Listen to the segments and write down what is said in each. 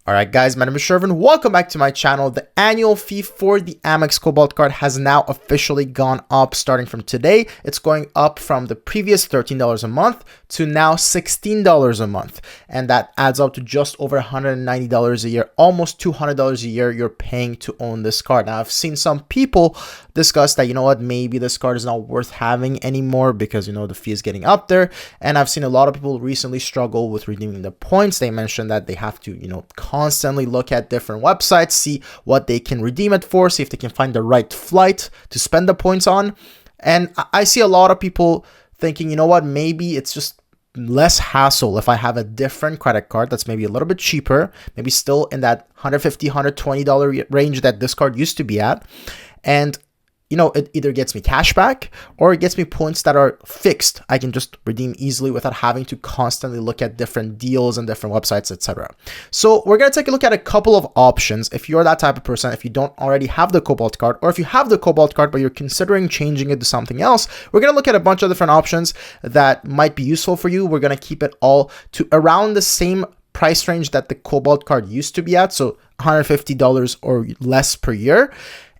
Alright guys, my name is Shervin. Welcome back to my channel. The annual fee for the Amex Cobalt Card has now officially gone up starting from today. It's going up from the previous $13 a month to now $16 a month. And that adds up to just over $190 a year, almost $200 a year you're paying to own this card. Now I've seen some people discuss that, maybe this card is not worth having anymore because, the fee is getting up there. And I've seen a lot of people recently struggle with redeeming the points. They mentioned that they have to, constantly look at different websites, see what they can redeem it for, see if they can find the right flight to spend the points on. And I see a lot of people thinking, maybe it's just less hassle if I have a different credit card that's maybe a little bit cheaper, maybe still in that $150, $120 range that this card used to be at. And it either gets me cash back or it gets me points that are fixed. I can just redeem easily without having to constantly look at different deals and different websites, etc. So we're going to take a look at a couple of options. If you're that type of person, if you don't already have the Cobalt card, or if you have the Cobalt card, but you're considering changing it to something else, we're going to look at a bunch of different options that might be useful for you. We're going to keep it all to around the same price range that the Cobalt card used to be at. So $150 or less per year.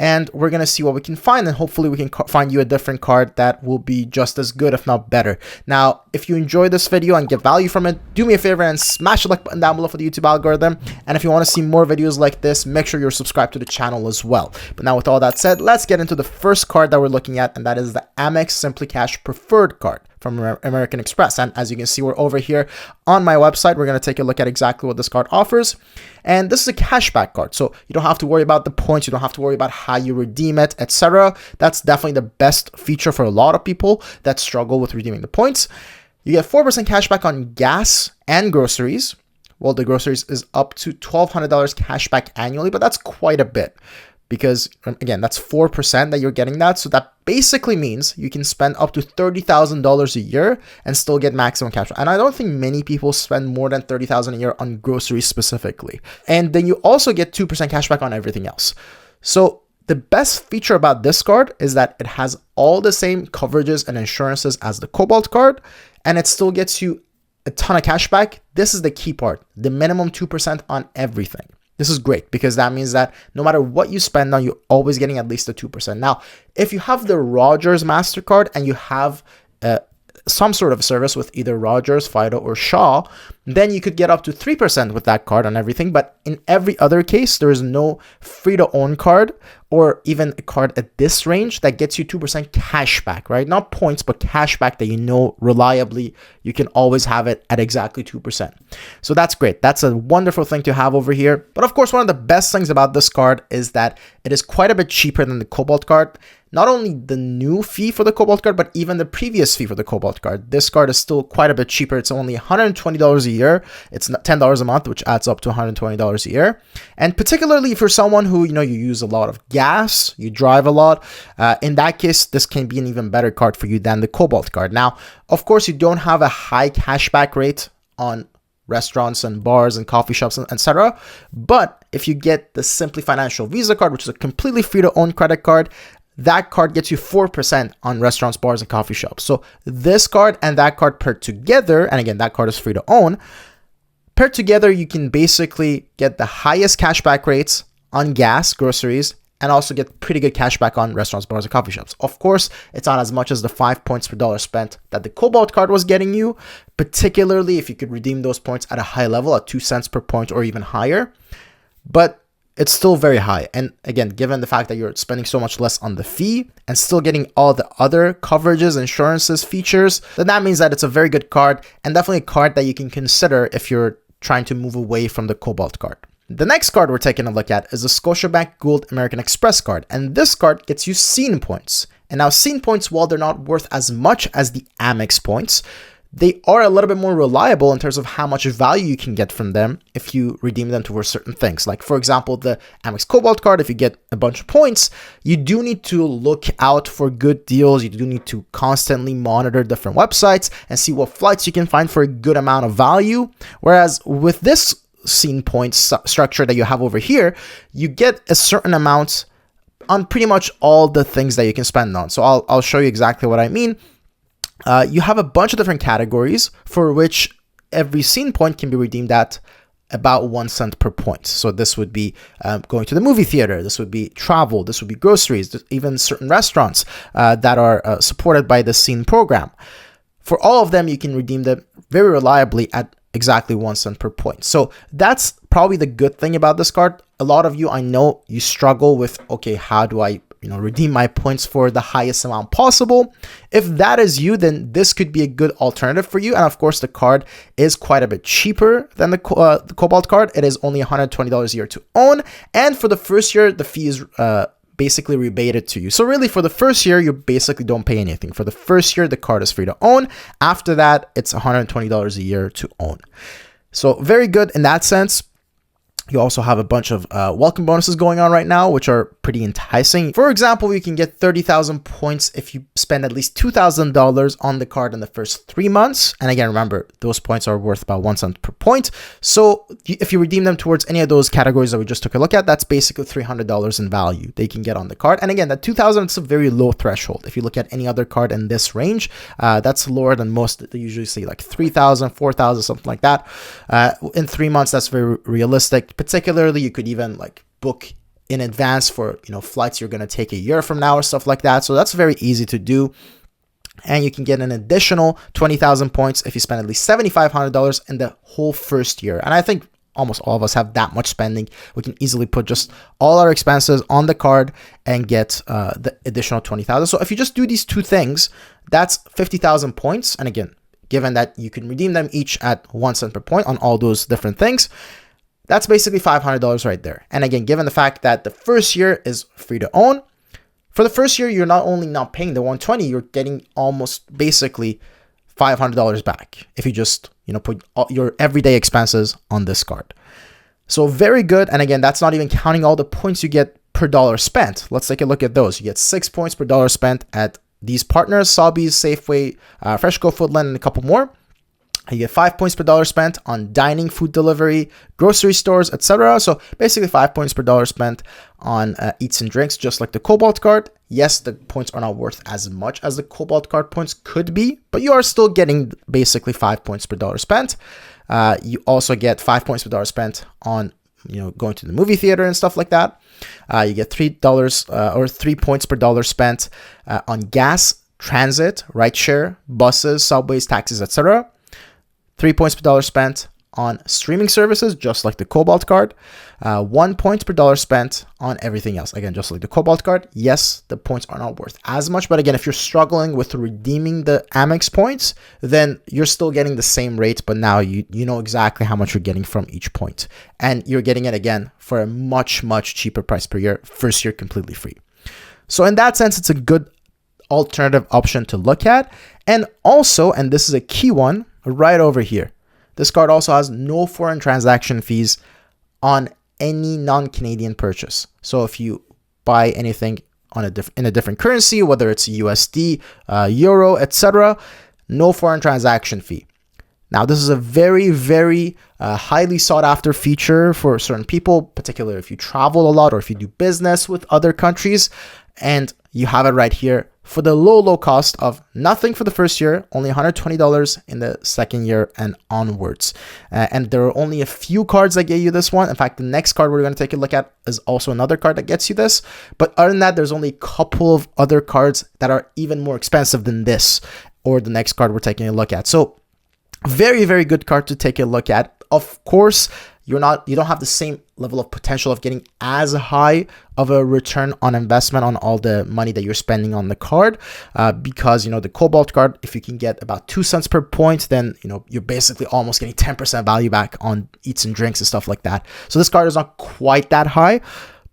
And we're going to see what we can find, and hopefully we can find you a different card that will be just as good, if not better. Now, if you enjoyed this video and get value from it, do me a favor and smash the like button down below for the YouTube algorithm. And if you want to see more videos like this, make sure you're subscribed to the channel as well. But now with all that said, let's get into the first card that we're looking at, and that is the Amex SimplyCash Preferred card from American Express. And as you can see, we're over here on my website. We're going to take a look at exactly what this card offers. And this is a cashback card. So you don't have to worry about the points. You don't have to worry about how you redeem it, etc. That's definitely the best feature for a lot of people that struggle with redeeming the points. You get 4% cashback on gas and groceries. Well, the groceries is up to $1,200 cashback annually, but that's quite a bit. Because again, that's 4% that you're getting that. So that basically means you can spend up to $30,000 a year and still get maximum cash. And I don't think many people spend more than $30,000 a year on groceries specifically. And then you also get 2% cash back on everything else. So the best feature about this card is that it has all the same coverages and insurances as the Cobalt card, and it still gets you a ton of cash back. This is the key part, the minimum 2% on everything. This is great because that means that no matter what you spend on, you're always getting at least a 2%. Now, if you have the Rogers Mastercard and you have some sort of service with either Rogers, Fido, or Shaw, then you could get up to 3% with that card on everything. But in every other case, there is no free-to-own card or even a card at this range that gets you 2% cash back, right? Not points, but cash back that reliably you can always have it at exactly 2%. So that's great. That's a wonderful thing to have over here. But of course, one of the best things about this card is that it is quite a bit cheaper than the Cobalt card. Not only the new fee for the Cobalt card, but even the previous fee for the Cobalt card. This card is still quite a bit cheaper. It's only $120 a year. It's $10 a month, which adds up to $120 a year. And particularly for someone who, you use a lot of gas, you drive a lot, in that case, this can be an even better card for you than the Cobalt card. Now, of course, you don't have a high cashback rate on restaurants and bars and coffee shops, etc. But if you get the Simply Financial Visa card, which is a completely free-to-own credit card, that card gets you 4% on restaurants, bars, and coffee shops. So this card and that card paired together, and again, that card is free to own, paired together, you can basically get the highest cashback rates on gas, groceries, and also get pretty good cashback on restaurants, bars, and coffee shops. Of course, it's not as much as the 5 points per dollar spent that the Cobalt card was getting you, particularly if you could redeem those points at a high level, at 2 cents per point or even higher. But it's still very high. And again, given the fact that you're spending so much less on the fee and still getting all the other coverages, insurances, features, then that means that it's a very good card and definitely a card that you can consider if you're trying to move away from the Cobalt card. The next card we're taking a look at is the Scotiabank Gold American Express card. And this card gets you scene points. And now scene points, while they're not worth as much as the Amex points, they are a little bit more reliable in terms of how much value you can get from them if you redeem them towards certain things. Like, for example, the Amex Cobalt card, if you get a bunch of points, you do need to look out for good deals. You do need to constantly monitor different websites and see what flights you can find for a good amount of value. Whereas with this scene points structure that you have over here, you get a certain amount on pretty much all the things that you can spend on. So I'll show you exactly what I mean. You have a bunch of different categories for which every scene point can be redeemed at about 1 cent per point. So this would be going to the movie theater, this would be travel, this would be groceries, even certain restaurants that are supported by the Scene program. For all of them, you can redeem them very reliably at exactly 1 cent per point. So that's probably the good thing about this card. A lot of you, I know you struggle with, okay, how do I redeem my points for the highest amount possible? If that is you, then this could be a good alternative for you. And of course, the card is quite a bit cheaper than the Cobalt card. It is only $120 a year to own. And for the first year, the fee is basically rebated to you. So really, for the first year, you basically don't pay anything. For the first year, the card is free to own. After that, it's $120 a year to own. So very good in that sense. You also have a bunch of welcome bonuses going on right now, which are pretty enticing. For example, you can get 30,000 points if you spend at least $2,000 on the card in the first 3 months. And again, remember, those points are worth about 1 cent per point. So if you redeem them towards any of those categories that we just took a look at, that's basically $300 in value they can get on the card. And again, that 2,000 is a very low threshold. If you look at any other card in this range, that's lower than most. They usually say like 3,000, 4,000, something like that. In 3 months, that's very realistic. Particularly, you could even like book in advance for flights you're going to take a year from now or stuff like that. So that's very easy to do. And you can get an additional 20,000 points if you spend at least $7,500 in the whole first year. And I think almost all of us have that much spending. We can easily put just all our expenses on the card and get the additional 20,000. So if you just do these two things, that's 50,000 points. And again, given that you can redeem them each at 1 cent per point on all those different things, that's basically $500 right there. And again, given the fact that the first year is free to own, for the first year, you're not only not paying the $120, you're getting almost basically $500 back if you just put your everyday expenses on this card. So very good. And again, that's not even counting all the points you get per dollar spent. Let's take a look at those. You get 6 points per dollar spent at these partners: Sobeys, Safeway, Freshco, Foodland, and a couple more. You get 5 points per dollar spent on dining, food delivery, grocery stores, etc. So basically 5 points per dollar spent on eats and drinks, just like the Cobalt card. Yes, the points are not worth as much as the Cobalt card points could be, but you are still getting basically 5 points per dollar spent. You also get 5 points per dollar spent on going to the movie theater and stuff like that. You get $3 or 3 points per dollar spent on gas, transit, rideshare, buses, subways, taxis, etc. 3 points per dollar spent on streaming services, just like the Cobalt card. 1 point per dollar spent on everything else. Again, just like the Cobalt card. Yes, the points are not worth as much, but again, if you're struggling with redeeming the Amex points, then you're still getting the same rate, but now you know exactly how much you're getting from each point. And you're getting it again for a much, much cheaper price per year, first year completely free. So in that sense, it's a good alternative option to look at. And also, and this is a key one, right over here, this card also has no foreign transaction fees on any non-Canadian purchase. So if you buy anything on in a different currency, whether it's USD, Euro, etc., no foreign transaction fee. Now, this is a very, very highly sought after feature for certain people, particularly if you travel a lot or if you do business with other countries. And you have it right here for the low cost of nothing for the first year, only $120 in the second year and onwards. And there are only a few cards that get you this one. In fact, the next card we're going to take a look at is also another card that gets you this. But other than that, there's only a couple of other cards that are even more expensive than this or the next card we're taking a look at. So very, very good card to take a look at. Of course, you don't have the same level of potential of getting as high of a return on investment on all the money that you're spending on the card, because the Cobalt card, if you can get about 2 cents per point, then you're basically almost getting 10% value back on eats and drinks and stuff like that. So this card is not quite that high,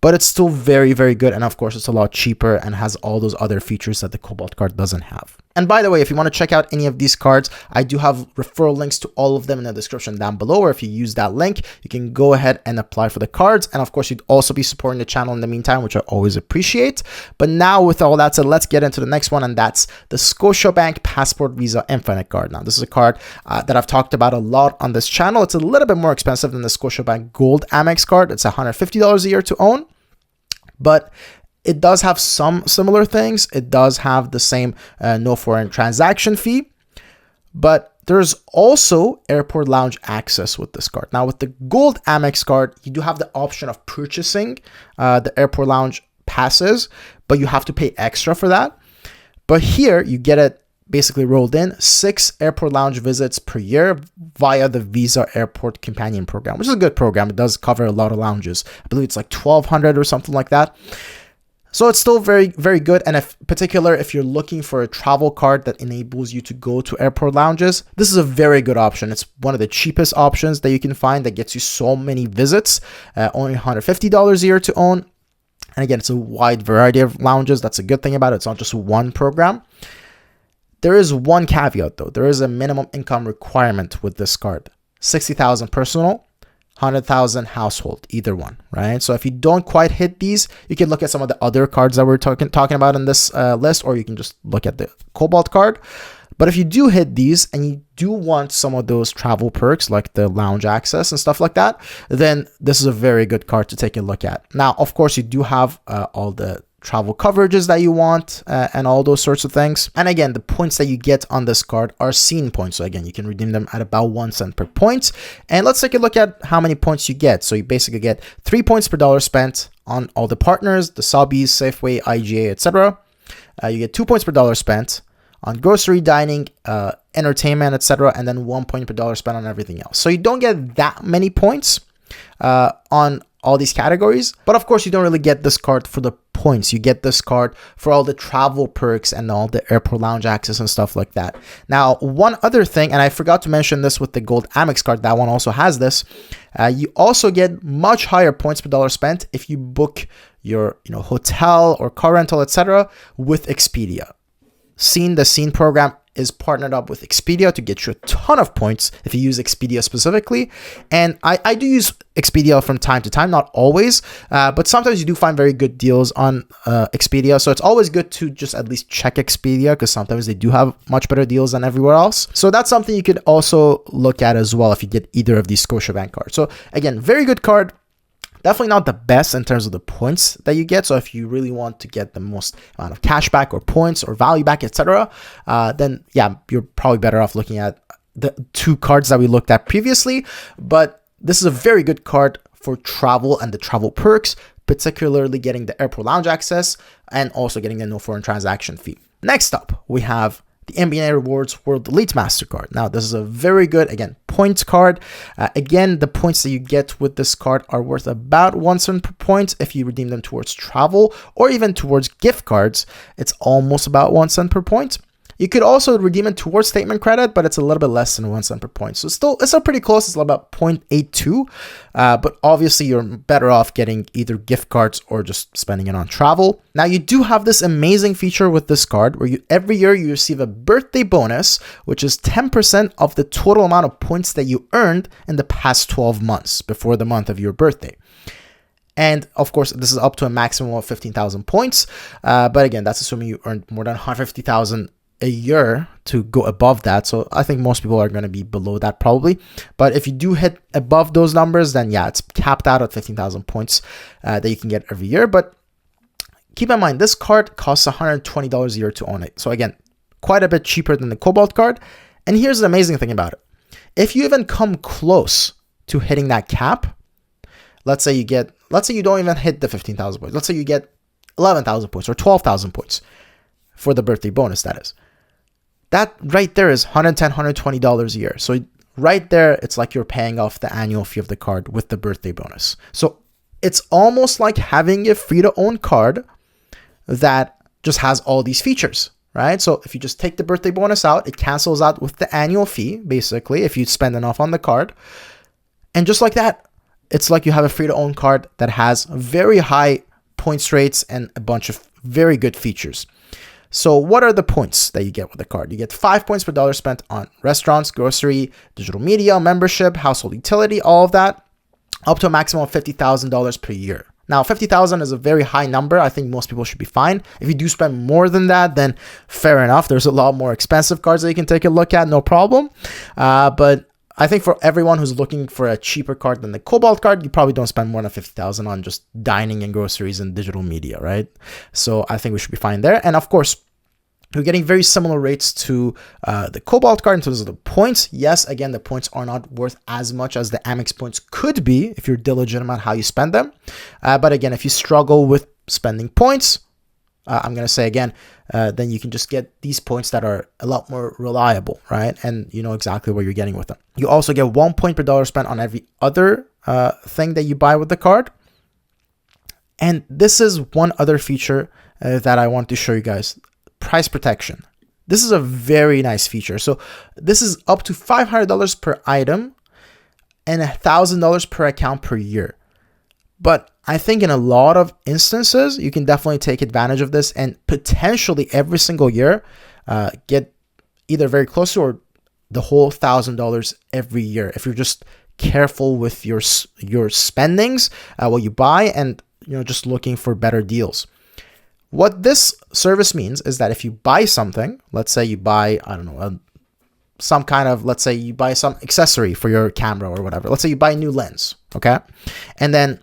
but it's still very, very good. And of course, it's a lot cheaper and has all those other features that the Cobalt card doesn't have. And by the way, if you want to check out any of these cards, I do have referral links to all of them in the description down below, or if you use that link, you can go ahead and apply for the cards. And of course, you'd also be supporting the channel in the meantime, which I always appreciate. But now with all that said, let's get into the next one, and that's the Scotiabank Passport Visa Infinite card. Now, this is a card that I've talked about a lot on this channel. It's a little bit more expensive than the Scotiabank Gold Amex card. It's $150 a year to own. But it does have some similar things. It does have the same no foreign transaction fee. But there's also airport lounge access with this card. Now with the gold Amex card, you do have the option of purchasing the airport lounge passes, but you have to pay extra for that. But here you get it basically rolled in, 6 airport lounge visits per year via the Visa Airport Companion Program, which is a good program. It does cover a lot of lounges. I believe it's like 1,200 or something like that. So it's still very, very good. And if you're looking for a travel card that enables you to go to airport lounges, this is a very good option. It's one of the cheapest options that you can find that gets you so many visits, only $150 a year to own. And again, it's a wide variety of lounges. That's a good thing about it. It's not just one program. There is one caveat though. There is a minimum income requirement with this card. 60,000 personal, 100,000 household, either one, right? So if you don't quite hit these, you can look at some of the other cards that we're talking about in this list, or you can just look at the Cobalt card. But if you do hit these and you do want some of those travel perks like the lounge access and stuff like that, then this is a very good card to take a look at. Now, of course, you do have all the travel coverages that you want and all those sorts of things. And again, the points that you get on this card are scene points. So again, you can redeem them at about 1 cent per point. And let's take a look at how many points you get. So you basically get 3 points per dollar spent on all the partners, the Sobeys, Safeway, IGA, etc. You get 2 points per dollar spent on grocery, dining, entertainment, etc. And then 1 point per dollar spent on everything else. So you don't get that many points on all these categories. But of course, you don't really get this card for the points. You get this card for all the travel perks and all the airport lounge access and stuff like that. Now, one other thing, and I forgot to mention this with the gold Amex card, that one also has this. You also get much higher points per dollar spent if you book your hotel or car rental, etc. with Expedia. The Scene program is partnered up with Expedia to get you a ton of points if you use Expedia specifically. And I do use Expedia from time to time, not always, but sometimes you do find very good deals on Expedia. So it's always good to just at least check Expedia because sometimes they do have much better deals than everywhere else. So that's something you could also look at as well if you get either of these Scotiabank cards. So again, very good card. Definitely not the best in terms of the points that you get. So if you really want to get the most amount of cash back or points or value back, etc., then yeah, you're probably better off looking at the 2 cards that we looked at previously. But this is a very good card for travel and the travel perks, particularly getting the airport lounge access and also getting the no foreign transaction fee. Next up, we have the MBNA Rewards World Elite Mastercard. Now, this is a very good, again, points card. Again, the points that you get with this card are worth about 1 cent per point. If you redeem them towards travel or even towards gift cards, it's almost about 1 cent per point. You could also redeem it towards statement credit, but it's a little bit less than 1 cent per point. So it's still pretty close. It's about 0.82. But obviously, you're better off getting either gift cards or just spending it on travel. Now, you do have this amazing feature with this card where every year you receive a birthday bonus, which is 10% of the total amount of points that you earned in the past 12 months before the month of your birthday. And of course, this is up to a maximum of 15,000 points. But again, that's assuming you earned more than 150,000 a year to go above that. So I think most people are going to be below that probably. But if you do hit above those numbers, then yeah, it's capped out at 15,000 points that you can get every year. But keep in mind, this card costs $120 a year to own it. So again, quite a bit cheaper than the Cobalt card. And here's the amazing thing about it. If you even come close to hitting that cap, let's say you don't even hit the 15,000 points. Let's say you get 11,000 points or 12,000 points for the birthday bonus, that is. That right there is $110, $120 a year. So right there, it's like you're paying off the annual fee of the card with the birthday bonus. So it's almost like having a free-to-own card that just has all these features, right? So if you just take the birthday bonus out, it cancels out with the annual fee, basically, if you spend enough on the card. And just like that, it's like you have a free-to-own card that has very high points rates and a bunch of very good features. So what are the points that you get with the card? You get 5 points per dollar spent on restaurants, grocery, digital media, membership, household utility, all of that, up to a maximum of $50,000 per year. Now, 50,000 is a very high number. I think most people should be fine. If you do spend more than that, then fair enough. There's a lot more expensive cards that you can take a look at, no problem. But I think for everyone who's looking for a cheaper card than the Cobalt card, you probably don't spend more than 50,000 on just dining and groceries and digital media, right? So I think we should be fine there. And of course, You're getting very similar rates to the Cobalt card in terms of the points. Yes, again, the points are not worth as much as the Amex points could be if you're diligent about how you spend them. But again, if you struggle with spending points, I'm going to say again, then you can just get these points that are a lot more reliable, right? And you know exactly what you're getting with them. You also get 1 point per dollar spent on every other thing that you buy with the card. And this is one other feature that I want to show you guys. Price protection. This is a very nice feature. So this is up to $500 per item and $1,000 per account per year. But I think in a lot of instances, you can definitely take advantage of this and potentially every single year get either very close to or the whole $1,000 every year. If you're just careful with your spendings, what you buy, and just looking for better deals. What this service means is that if you buy something, let's say you buy, I don't know, some kind of, let's say you buy some accessory for your camera or whatever. Let's say you buy a new lens, okay? And then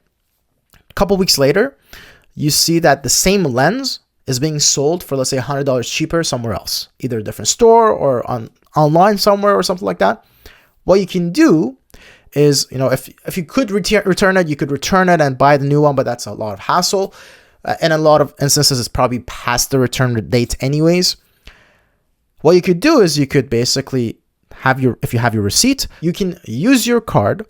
a couple weeks later, you see that the same lens is being sold for, let's say, $100 cheaper somewhere else, either a different store or online somewhere or something like that. What you can do is, if you could return it, you could return it and buy the new one, but that's a lot of hassle. In a lot of instances, it's probably past the return date anyways. What you could do is you could basically if you have your receipt, you can use your card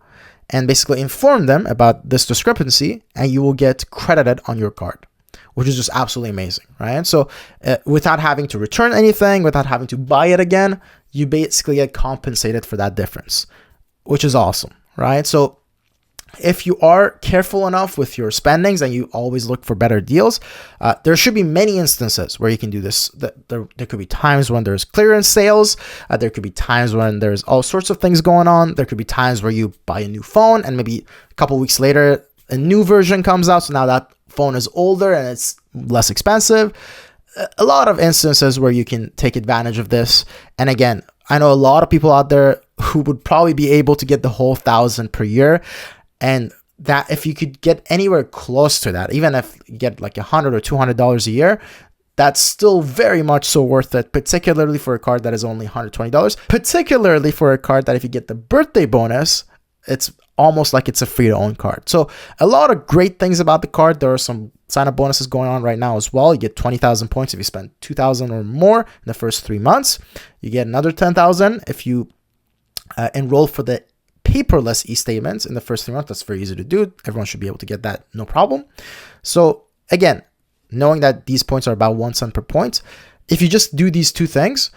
and basically inform them about this discrepancy, and you will get credited on your card, which is just absolutely amazing, right? So without having to return anything, without having to buy it again, you basically get compensated for that difference, which is awesome, right? So if you are careful enough with your spendings and you always look for better deals, there should be many instances where you can do this. There could be times when there's clearance sales. There could be times when there's all sorts of things going on. There could be times where you buy a new phone and maybe a couple weeks later, a new version comes out. So now that phone is older and it's less expensive. A lot of instances where you can take advantage of this. And again, I know a lot of people out there who would probably be able to get the whole $1,000 per year. And that if you could get anywhere close to that, even if you get like $100 or $200 a year, that's still very much so worth it, particularly for a card that is only $120, particularly for a card that if you get the birthday bonus, it's almost like it's a free to own card. So a lot of great things about the card. There are some sign-up bonuses going on right now as well. You get 20,000 points if you spend 2,000 or more in the first 3 months. You get another 10,000 if you enroll for the paperless e-statements in the first 3 months. That's very easy to do. Everyone should be able to get that, no problem. So again, knowing that these points are about 1 cent per point, if you just do these two things,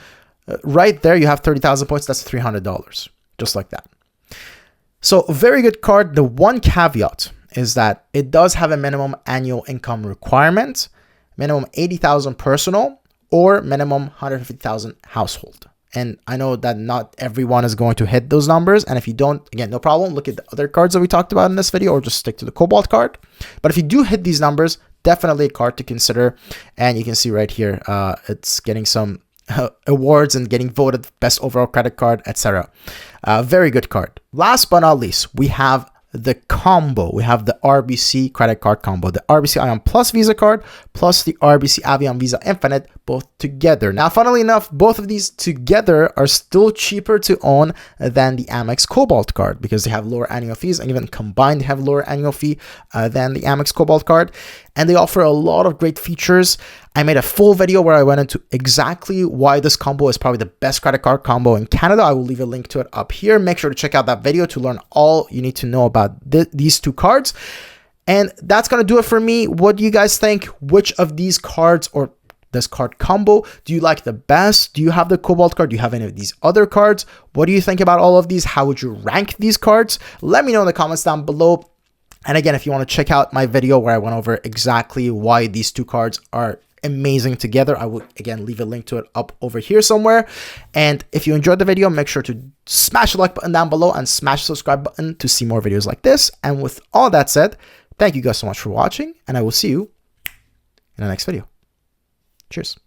right there you have 30,000 points. That's $300, just like that. So very good card. The one caveat is that it does have a minimum annual income requirement, minimum 80,000 personal or minimum 150,000 household. And I know that not everyone is going to hit those numbers. And if you don't, again, no problem. Look at the other cards that we talked about in this video or just stick to the Cobalt card. But if you do hit these numbers, definitely a card to consider. And you can see right here, it's getting some awards and getting voted best overall credit card, etc. Very good card. Last but not least, we have the combo. We have the RBC credit card combo, the RBC Ion Plus Visa card plus the RBC Avion Visa Infinite, both together. Now, funnily enough, both of these together are still cheaper to own than the Amex Cobalt card because they have lower annual fees, and even combined they have lower annual fee than the Amex Cobalt card. And they offer a lot of great features. I made a full video where I went into exactly why this combo is probably the best credit card combo in Canada. I will leave a link to it up here. Make sure to check out that video to learn all you need to know about these two cards. And that's going to do it for me. What do you guys think? Which of these cards or this card combo do you like the best? Do you have the Cobalt card? Do you have any of these other cards? What do you think about all of these? How would you rank these cards? Let me know in the comments down below. And again, if you want to check out my video where I went over exactly why these two cards are amazing together, I will again leave a link to it up over here somewhere. And if you enjoyed the video, make sure to smash the like button down below and smash the subscribe button to see more videos like this. And with all that said, thank you guys so much for watching, and I will see you in the next video. Cheers.